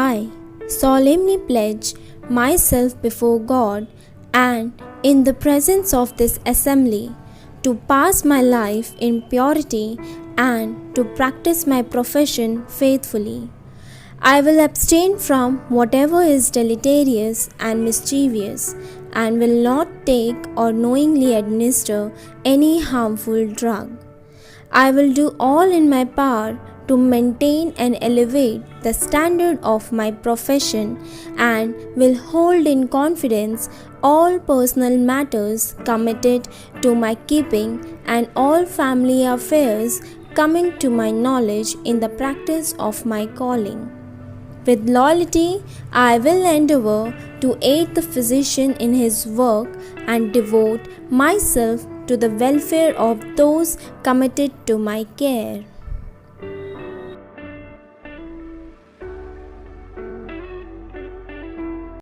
I solemnly pledge myself before God and in the presence of this assembly to pass my life in purity and to practice my profession faithfully. I will abstain from whatever is deleterious and mischievous, and will not take or knowingly administer any harmful drug. I will do all in my power to maintain and elevate the standard of my profession, and will hold in confidence all personal matters committed to my keeping and all family affairs coming to my knowledge in the practice of my calling. With loyalty, I will endeavor to aid the physician in his work and devote myself to the welfare of those committed to my care.